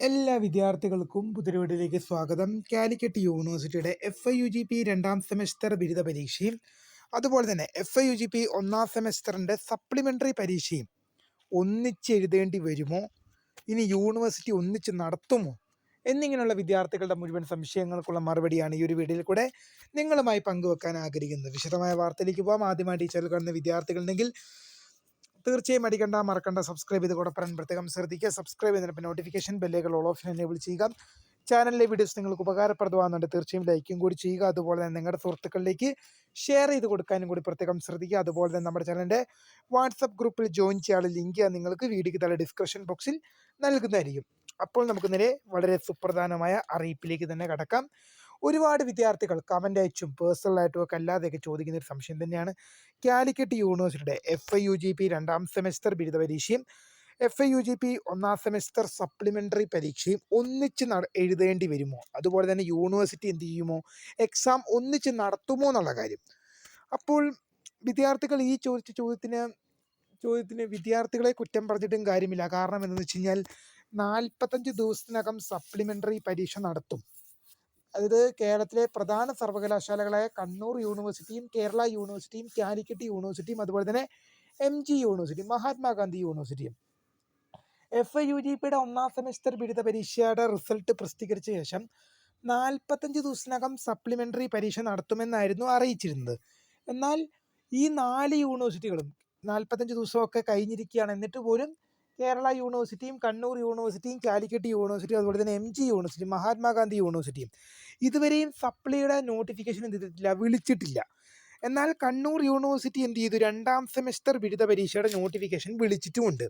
എല്ലാ വിദ്യാർത്ഥികൾക്കും പുതിയൊരു വീഡിയോയിലേക്ക് സ്വാഗതം. കാലിക്കറ്റ് യൂണിവേഴ്സിറ്റിയുടെ FIUGP രണ്ടാം സെമസ്റ്റർ ബിരുദ പരീക്ഷയും അതുപോലെ തന്നെ FIUGP ഒന്നാം സെമസ്റ്ററിൻ്റെ സപ്ലിമെൻ്ററി പരീക്ഷയും ഒന്നിച്ച് എഴുതേണ്ടി വരുമോ, ഇനി യൂണിവേഴ്സിറ്റി ഒന്നിച്ച് നടത്തുമോ എന്നിങ്ങനെയുള്ള വിദ്യാർത്ഥികളുടെ മുഴുവൻ സംശയങ്ങൾക്കുള്ള മറുപടിയാണ് ഈ ഒരു വീഡിയോയിൽ കൂടെ നിങ്ങളുമായി പങ്കുവെക്കാൻ ആഗ്രഹിക്കുന്നത്. വിശദമായ വാർത്തയിലേക്ക് പോകാം. ആദ്യമായി ഈ ചാനൽ കാണുന്ന വിദ്യാർത്ഥികളുണ്ടെങ്കിൽ തീർച്ചയായും മറക്കണ്ട സബ്സ്ക്രൈബ് ചെയ്ത് കൂടെ പറയാൻ പ്രത്യേകം ശ്രദ്ധിക്കുക. സബ്സ്ക്രൈബ് ചെയ്തതിന് നോട്ടിഫിക്കേഷൻ ബെല്ലുകൾ ഓൾ ഓപ്ഷൻ എനേബിൾ ചെയ്യുക. ചാനലിലെ വീഡിയോസ് നിങ്ങൾക്ക് ഉപകാരപ്രദമാകുന്നുണ്ട്, തീർച്ചയായും ലൈക്കും കൂടി ചെയ്യുക. അതുപോലെ തന്നെ നിങ്ങളുടെ സുഹൃത്തുക്കളിലേക്ക് ഷെയർ ചെയ്ത് കൊടുക്കാനും കൂടി പ്രത്യേകം ശ്രദ്ധിക്കുക. അതുപോലെ തന്നെ നമ്മുടെ ചാനലിൻ്റെ വാട്സപ്പ് ഗ്രൂപ്പിൽ ജോയിൻ ചെയ്യാനുള്ള ലിങ്ക് നിങ്ങൾക്ക് വീഡിയോയ്ക്ക് താഴെ ഡിസ്ക്രിപ്ഷൻ ബോക്സിൽ നൽകുന്നതായിരിക്കും. അപ്പോൾ നമുക്ക് നേരെ വളരെ സുപ്രധാനമായ അറിയിപ്പിലേക്ക് തന്നെ കടക്കാം. ഒരുപാട് വിദ്യാർത്ഥികൾ കമൻ്റ് അയച്ചും പേഴ്സണലായിട്ടും ഒക്കെ അല്ലാതെയൊക്കെ ചോദിക്കുന്ന ഒരു സംശയം തന്നെയാണ് കാലിക്കറ്റ് യൂണിവേഴ്സിറ്റിയുടെ FIUGP രണ്ടാം സെമസ്റ്റർ ബിരുദ പരീക്ഷയും FIUGP ഒന്നാം സെമസ്റ്റർ സപ്ലിമെൻ്ററി പരീക്ഷയും ഒന്നിച്ച് എഴുതേണ്ടി വരുമോ, അതുപോലെ തന്നെ യൂണിവേഴ്സിറ്റി എന്ത് ചെയ്യുമോ, എക്സാം ഒന്നിച്ച് നടത്തുമോ എന്നുള്ള കാര്യം. അപ്പോൾ വിദ്യാർത്ഥികൾ ഈ ചോദ്യത്തിന് വിദ്യാർത്ഥികളെ കുറ്റം പറഞ്ഞിട്ടും കാര്യമില്ല. കാരണം എന്തെന്ന് വെച്ച് കഴിഞ്ഞാൽ 45 ദിവസത്തിനകം സപ്ലിമെൻ്ററി പരീക്ഷ നടത്തും. അതായത് കേരളത്തിലെ പ്രധാന സർവകലാശാലകളായ കണ്ണൂർ യൂണിവേഴ്സിറ്റിയും കേരള യൂണിവേഴ്സിറ്റിയും കാലിക്കറ്റ് യൂണിവേഴ്സിറ്റിയും അതുപോലെ തന്നെ MG യൂണിവേഴ്സിറ്റിയും മഹാത്മാഗാന്ധി യൂണിവേഴ്സിറ്റിയും FIUGPയുടെ ഒന്നാം സെമസ്റ്റർ ബിരുദ പരീക്ഷയുടെ റിസൾട്ട് പ്രസിദ്ധീകരിച്ച ശേഷം 45 ദിവസത്തിനകം സപ്ലിമെൻ്ററി പരീക്ഷ നടത്തുമെന്നായിരുന്നു അറിയിച്ചിരുന്നത്. എന്നാൽ ഈ 4 യൂണിവേഴ്സിറ്റികളും 45 ദിവസമൊക്കെ കഴിഞ്ഞിരിക്കുകയാണ്. എന്നിട്ട് പോലും കേരള യൂണിവേഴ്സിറ്റിയും കണ്ണൂർ യൂണിവേഴ്സിറ്റിയും കാലിക്കറ്റ് യൂണിവേഴ്സിറ്റിയും അതുപോലെ തന്നെ MG യൂണിവേഴ്സിറ്റിയും മഹാത്മാഗാന്ധി യൂണിവേഴ്സിറ്റിയും ഇതുവരെയും സപ്ലിയുടെ നോട്ടിഫിക്കേഷൻ എന്ത് ചെയ്തിട്ടില്ല, വിളിച്ചിട്ടില്ല. എന്നാൽ കണ്ണൂർ യൂണിവേഴ്സിറ്റി എന്ത് ചെയ്തു, രണ്ടാം സെമസ്റ്റർ ബിരുദ പരീക്ഷയുടെ നോട്ടിഫിക്കേഷൻ വിളിച്ചിട്ടുമുണ്ട്.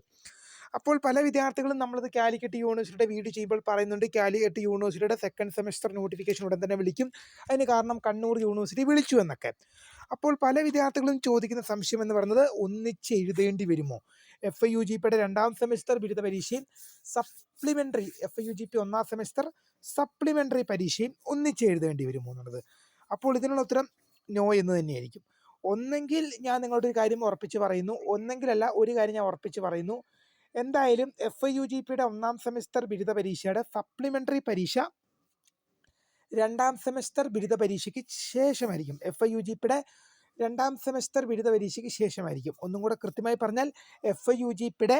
അപ്പോൾ പല വിദ്യാർത്ഥികളും നമ്മളത് കാലിക്കറ്റ് യൂണിവേഴ്സിറ്റിയുടെ വീഡിയോ ചെയ്യുമ്പോൾ പറയുന്നുണ്ട് കാലിക്കറ്റ് യൂണിവേഴ്സിറ്റിയുടെ സെക്കൻഡ് സെമസ്റ്റർ നോട്ടിഫിക്കേഷൻ ഉടൻ തന്നെ വിളിക്കും, അതിന് കാരണം കണ്ണൂർ യൂണിവേഴ്സിറ്റി വിളിച്ചു എന്നൊക്കെ. അപ്പോൾ പല വിദ്യാർത്ഥികളും ചോദിക്കുന്ന സംശയം എന്ന് പറയുന്നത് ഒന്നിച്ച് എഴുതേണ്ടി വരുമോ, FIUGPയുടെ രണ്ടാം സെമസ്റ്റർ ബിരുദ പരീക്ഷയും സപ്ലിമെൻ്ററി FIUGP ഒന്നാം സെമസ്റ്റർ സപ്ലിമെൻ്ററി പരീക്ഷയും ഒന്നിച്ച് എഴുതേണ്ടി വരുമോ എന്നുള്ളത്. അപ്പോൾ ഇതിനുള്ള ഉത്തരം നോ എന്ന് തന്നെയായിരിക്കും. ഒന്നെങ്കിൽ ഞാൻ നിങ്ങളുടെ ഒരു കാര്യം ഉറപ്പിച്ച് പറയുന്നു, ഒന്നെങ്കിലല്ല ഒരു കാര്യം ഞാൻ ഉറപ്പിച്ച് പറയുന്നു, എന്തായാലും FIUGPയുടെ ഒന്നാം സെമസ്റ്റർ ബിരുദ പരീക്ഷയുടെ സപ്ലിമെൻ്ററി പരീക്ഷ രണ്ടാം സെമസ്റ്റർ ബിരുദ പരീക്ഷയ്ക്ക് ശേഷമായിരിക്കും. FIUGPയുടെ രണ്ടാം സെമസ്റ്റർ ബിരുദ പരീക്ഷയ്ക്ക് ശേഷമായിരിക്കും. ഒന്നും കൂടെ കൃത്യമായി പറഞ്ഞാൽ FIUGPയുടെ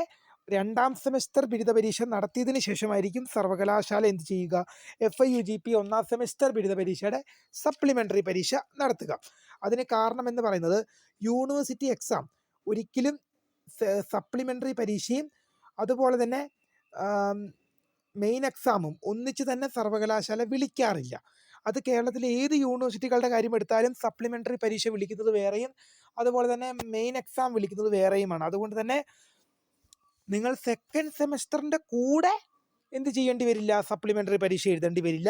രണ്ടാം സെമസ്റ്റർ ബിരുദ പരീക്ഷ നടത്തിയതിന് ശേഷമായിരിക്കും സർവകലാശാല എന്ത് ചെയ്യുക, FIUGP ഒന്നാം സെമസ്റ്റർ ബിരുദ പരീക്ഷയുടെ സപ്ലിമെൻ്ററി പരീക്ഷ നടത്തുക. അതിന് കാരണം എന്ന് പറയുന്നത് യൂണിവേഴ്സിറ്റി എക്സാം ഒരിക്കലും സപ്ലിമെൻ്ററി പരീക്ഷയും അതുപോലെ തന്നെ മെയിൻ എക്സാമും ഒന്നിച്ച് തന്നെ സർവകലാശാല വിളിക്കാറില്ല. അത് കേരളത്തിലെ ഏത് യൂണിവേഴ്സിറ്റികളുടെ കാര്യം എടുത്താലും സപ്ലിമെൻ്ററി പരീക്ഷ വിളിക്കുന്നത് വേറെയും അതുപോലെ തന്നെ മെയിൻ എക്സാം വിളിക്കുന്നത് വേറെയുമാണ്. അതുകൊണ്ട് തന്നെ നിങ്ങൾ സെക്കൻഡ് സെമസ്റ്ററിൻ്റെ കൂടെ എന്ത് ചെയ്യേണ്ടി വരില്ല, സപ്ലിമെൻ്ററി പരീക്ഷ എഴുതേണ്ടി വരില്ല.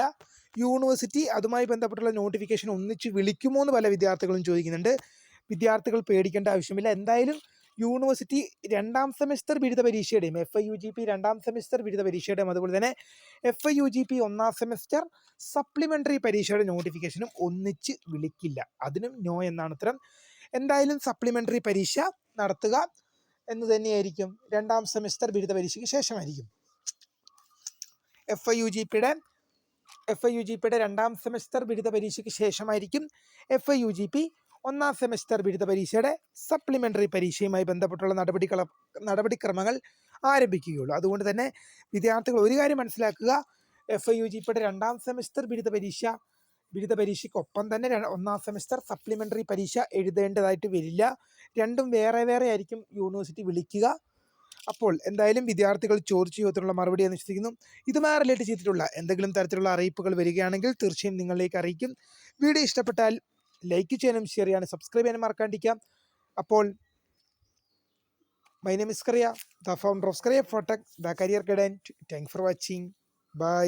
യൂണിവേഴ്സിറ്റി അതുമായി ബന്ധപ്പെട്ടുള്ള നോട്ടിഫിക്കേഷൻ ഒന്നിച്ച് വിളിക്കുമോ എന്ന് പല വിദ്യാർത്ഥികളും ചോദിക്കുന്നുണ്ട്. വിദ്യാർത്ഥികൾ പേടിക്കേണ്ട ആവശ്യമില്ല. എന്തായാലും യൂണിവേഴ്സിറ്റി രണ്ടാം സെമസ്റ്റർ ബിരുദ പരീക്ഷയുടെയും FIUGP രണ്ടാം സെമസ്റ്റർ ബിരുദ പരീക്ഷയുടെയും അതുപോലെ തന്നെ FIUGP ഒന്നാം സെമസ്റ്റർ സപ്ലിമെൻ്ററി പരീക്ഷയുടെ നോട്ടിഫിക്കേഷനും ഒന്നിച്ച് വിളിക്കില്ല. അതിനും നോ എന്നാണ് ഉത്തരം. എന്തായാലും സപ്ലിമെൻ്ററി പരീക്ഷ നടത്തുക എന്ന് തന്നെയായിരിക്കും, രണ്ടാം സെമസ്റ്റർ ബിരുദ പരീക്ഷയ്ക്ക് ശേഷമായിരിക്കും. FIUGPയുടെ രണ്ടാം സെമസ്റ്റർ ബിരുദ പരീക്ഷയ്ക്ക് ശേഷമായിരിക്കും FIUGP ഒന്നാം സെമസ്റ്റർ ബിരുദ പരീക്ഷയുടെ സപ്ലിമെൻ്ററി പരീക്ഷയുമായി ബന്ധപ്പെട്ടുള്ള നടപടിക്രമങ്ങൾ ആരംഭിക്കുകയുള്ളൂ. അതുകൊണ്ട് തന്നെ വിദ്യാർത്ഥികൾ ഒരു കാര്യം മനസ്സിലാക്കുക, FIUGPയുടെ രണ്ടാം സെമസ്റ്റർ ബിരുദ പരീക്ഷയ്ക്കൊപ്പം തന്നെ ഒന്നാം സെമസ്റ്റർ സപ്ലിമെൻ്ററി പരീക്ഷ എഴുതേണ്ടതായിട്ട് വരില്ല. രണ്ടും വേറെ വേറെ ആയിരിക്കും യൂണിവേഴ്സിറ്റി വിളിക്കുക. അപ്പോൾ എന്തായാലും വിദ്യാർത്ഥികൾ ചോദിച്ച ചോദ്യത്തിനുള്ള മറുപടി എന്ന് വിശ്വസിക്കുന്നു. ഇതുമായി റിലേറ്റ് ചെയ്തിട്ടുള്ള എന്തെങ്കിലും തരത്തിലുള്ള അറിയിപ്പുകൾ വരികയാണെങ്കിൽ തീർച്ചയായും നിങ്ങളിലേക്ക് അറിയിക്കും. വീഡിയോ ഇഷ്ടപ്പെട്ടാൽ ലൈക്ക് ചെയ്യാനും ഷെയർ ചെയ്യാനും സബ്സ്ക്രൈബ് ചെയ്യാനും മറക്കാണ്ടിരിക്കാം. അപ്പോൾ my name is Kariya, the founder of Career4Tech, the career guidance. Thanks for watching. By.